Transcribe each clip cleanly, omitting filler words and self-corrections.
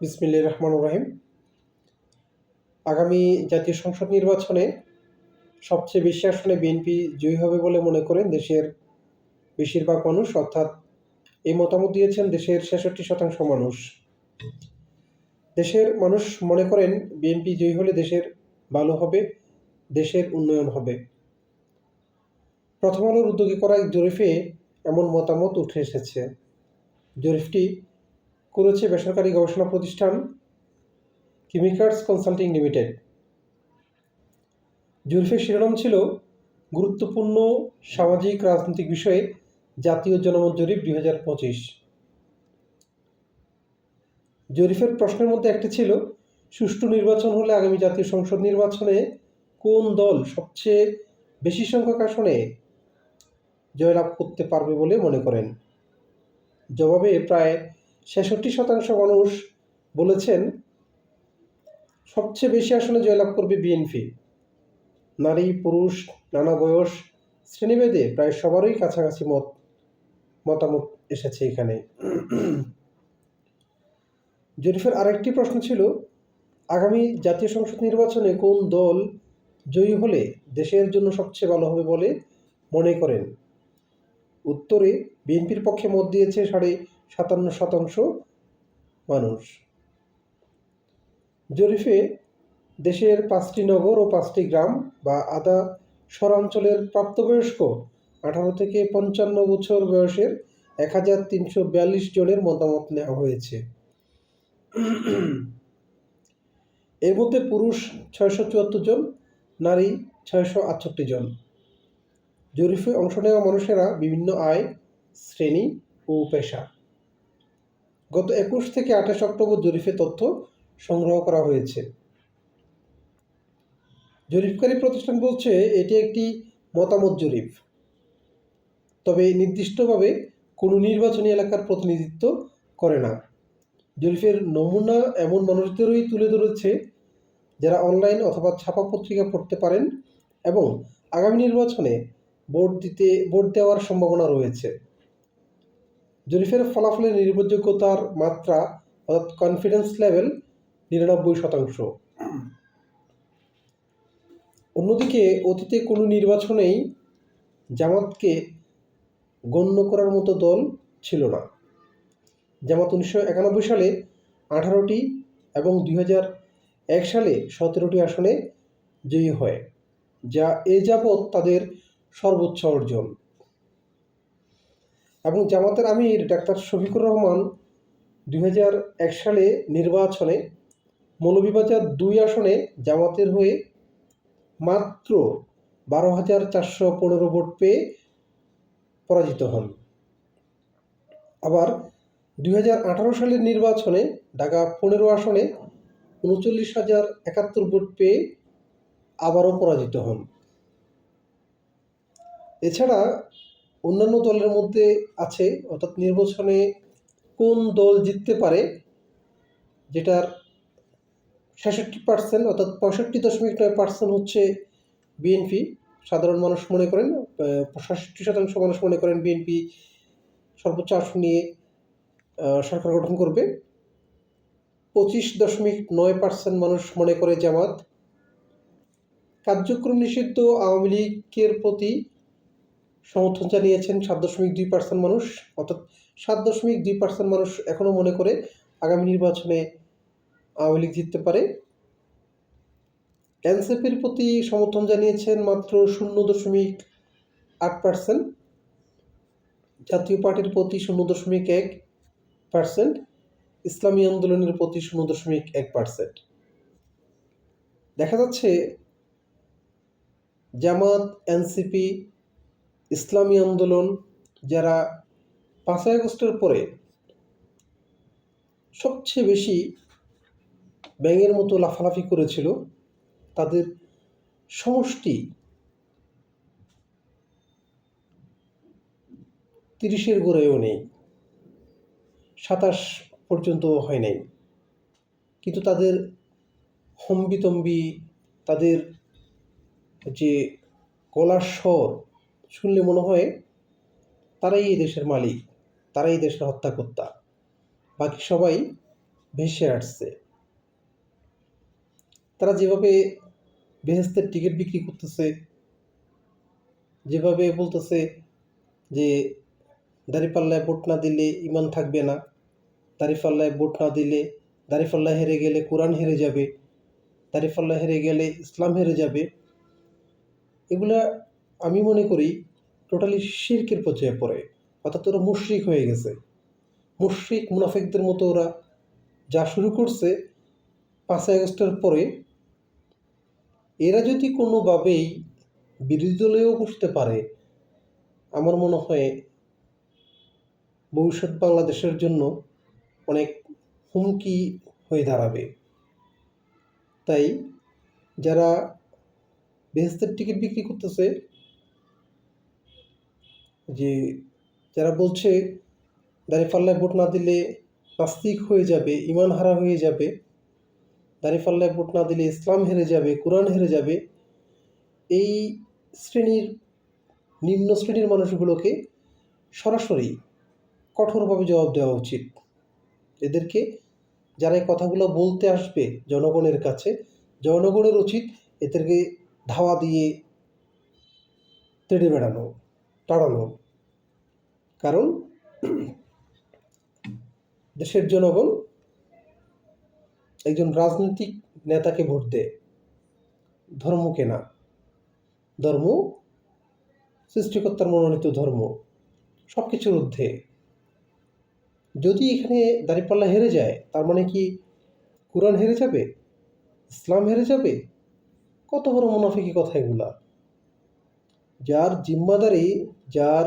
বিসমিল্লাহির রহমানির রহিম। আগামী জাতীয় সংসদ নির্বাচনে সবচেয়ে বেশি আসনে বিএনপি জয়ী হবে বলে মনে করেন দেশের বেশিরভাগ মানুষ, অর্থাৎ এই মতামত দিয়েছেন দেশের ৬৬% মানুষ। দেশের মানুষ মনে করেন বিএনপি জয়ী হলে দেশের ভালো হবে, দেশের উন্নয়ন হবে। প্রথম আলোর উদ্যোগে করা এক জরিপে এমন মতামত উঠে এসেছে। জরিপটি করেছে বেসরকারি গবেষণা প্রতিষ্ঠান কেমিকার্স কনসাল্টিং লিমিটেড। জরিপের শিরোনাম ছিল গুরুত্বপূর্ণ সামাজিক রাজনৈতিক বিষয়ে জাতীয় জনমত জরিপ 2025। জরিপের প্রশ্নের মধ্যে একটি ছিল, সুষ্ঠু নির্বাচন হলে আগামী জাতীয় সংসদ নির্বাচনে কোন দল সবচেয়ে বেশি সংখ্যক আসনে জয়লাভ করতে পারবে বলে মনে করেন। জবাবে প্রায় ৬৬% মানুষ বলেছেন সবচেয়ে বেশি আসনে জয়লাভ করবে বিএনপি। নারী পুরুষ নানা বয়স শ্রেণীভেদে প্রায় সবারই কাছাকাছি মতামত এসেছে এখানে। জরিপের আরেকটি প্রশ্ন ছিল, আগামী জাতীয় সংসদ নির্বাচনে কোন দল জয়ী হলে দেশের জন্য সবচেয়ে ভালো হবে বলে মনে করেন। উত্তরে বিএনপির পক্ষে মত দিয়েছে 57.5% মানুষ। জরিপে দেশের 5টি নগর ও 5টি গ্রাম বা আধা শহরাঞ্চলের প্রাপ্তবয়স্ক 18 থেকে 55 বছর বয়সের 1342 জনের মতামত নেওয়া হয়েছে। এর মধ্যে পুরুষ 674 জন, নারী 668 জন। জরিপে অংশ নেওয়া মানুষেরা বিভিন্ন আয়, শ্রেণী ও পেশা। গত 21 থেকে 28 অক্টোবর জরিপে তথ্য সংগ্রহ করা হয়েছে। জরিপকারী প্রতিষ্ঠান বলছে এটি একটি মতামত জরিপ, তবে নির্দিষ্টভাবে কোনো নির্বাচনী এলাকার প্রতিনিধিত্ব করে না। জরিপের নমুনা এমন মানুষদেরই তুলে ধরেছে যারা অনলাইন অথবা ছাপা পত্রিকা পড়তে পারেন এবং আগামী নির্বাচনে ভোট দেওয়ার সম্ভাবনা রয়েছে। জরিপের ফলাফলের নির্ভরযোগ্যতার মাত্রা অর্থাৎ কনফিডেন্স লেভেল 99%। অন্যদিকে অতীতে কোনো নির্বাচনেই জামাতকে গণ্য করার মতো দল ছিল না। জামাত 1991 সালে 18টি এবং 2001 সালে 17টি আসনে জয়ী হয়, যা এ যাবৎ তাদের সর্বোচ্চ অর্জন। এবং জামাতের আমির ডাক্তার শফিকুর রহমান 2001 সালে নির্বাচনে মৌলভীবাজার 2 আসনে জামাতের হয়ে মাত্র 12,415 ভোট পেয়ে পরাজিত হন। আবার 2018 সালের নির্বাচনে ঢাকা 15 আসনে 39,071 ভোট পেয়ে আবারও পরাজিত হন। এছাড়া অন্যান্য দলের মধ্যে আছে, অর্থাৎ নির্বাচনে কোন দল জিততে পারে যেটার 66% অর্থাৎ 65.9% হচ্ছে বিএনপি। সাধারণ মানুষ মনে করেন 67% মানুষ মনে করেন বিএনপি সর্বোচ্চ আসন নিয়ে সরকার গঠন করবে। 25.9% মানুষ মনে করে জামাত। কার্যক্রম নিষিদ্ধ আওয়ামী লীগের প্রতি সমর্থন জানিয়েছেন 7.2% মানুষ, অর্থাৎ 7.2% মানুষ এখনও মনে করে আগামী নির্বাচনে আওয়ামী লীগ জিততে পারে। এনসিপির প্রতি সমর্থন জানিয়েছেন মাত্র 0.8%, জাতীয় পার্টির প্রতি 0.1%, ইসলামী আন্দোলনের প্রতি 0.1%। দেখা যাচ্ছে জামাত, এনসিপি, ইসলামী আন্দোলন যারা 5ই আগস্টের পরে সবচেয়ে বেশি ব্যাঙের মতো লাফালাফি করেছিল, তাদের সমষ্টি 30-এর গোড়ায়ও নেই, 27 পর্যন্ত হয় নাই। কিন্তু তাদের হম্বিতম্বি, তাদের যে গলার স্বর শুনলে মনে হয় তারাই এই দেশের মালিক, তারাই দেশের হত্যাকর্তা, বাকি সবাই ভেসে আসছে। তারা যেভাবে বেহেশতের টিকিট বিক্রি করতেছে, যেভাবে বলতেছে যে দাঁড়িপাল্লায় ভোট না দিলে ঈমান থাকবে না, দাঁড়িপাল্লায় ভোট না দিলে, দাঁড়িপাল্লা হেরে গেলে কোরআন হেরে যাবে, দাঁড়িপাল্লা হেরে গেলে ইসলাম হেরে যাবে, এগুলা আমি মনে করি টোটালি শিরকের পর্যায়ে পড়ে। অর্থাৎ ওরা মুশরিক হয়ে গেছে। মুশরিক মুনাফিকদের মতো ওরা যা শুরু করছে 5ই আগস্টের পরে, এরা যদি কোনোভাবেই বিরোধী দলেও বসতে পারে, আমার মনে হয় ভবিষ্যৎ বাংলাদেশের জন্য অনেক হুমকি হয়ে দাঁড়াবে। তাই যারা বেহেশতের টিকিট বিক্রি করতেছে, যে যারা বলছে দাঁড়িপাল্লায় ভোট না দিলে নাস্তিক হয়ে যাবে, ঈমান হারা হয়ে যাবে, দাঁড়িপাল্লায় ভোট না দিলে ইসলাম হেরে যাবে, কোরআন হেরে যাবে, এই শ্রেণীর নিম্ন শ্রেণীর মানুষগুলোকে সরাসরি কঠোরভাবে জবাব দেওয়া উচিত। এদেরকে যারা এই কথাগুলো বলতে আসবে জনগণের কাছে, জনগণের উচিত এদেরকে ধাওয়া দিয়ে তেড়ে বেড়ানো, তাড়ানো। কারণ দেশের জনগণ একজন রাজনৈতিক নেতাকে ভোট দেয়, ধর্মকে না। ধর্ম সৃষ্টিকর্তার মনোনীত ধর্ম, সব কিছুর ঊর্ধ্বে। যদি এখানে দাঁড়িপাল্লা হেরে যায়, তার মানে কি কোরআন হেরে যাবে, ইসলাম হেরে যাবে? কত বড় মুনাফিকি কথা এগুলা! যার জিম্মাদারি, যার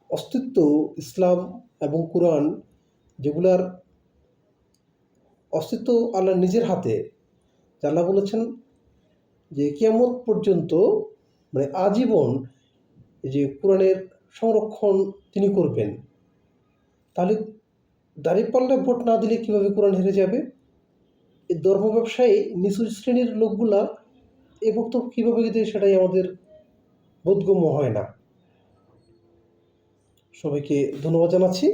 অস্তিত্ব ইসলাম এবং কোরআন, যেগুলার অস্তিত্ব আল্লাহ নিজের হাতে। আল্লাহ বলেছেন যে কিয়ামত পর্যন্ত, মানে আজীবন, যে কোরআনের সংরক্ষণ তিনি করবেন। তাহলে দাঁড়িপাল্লায় ভোট না দিলে কীভাবে কোরআন হেরে যাবে? এই ধর্ম ব্যবসায়ী নিচু শ্রেণীর লোকগুলা এই বক্তব্য কীভাবে দেয় সেটাই আমাদের বোধগম্য হয় না। সবাইকে ধন্যবাদ জানাচ্ছি।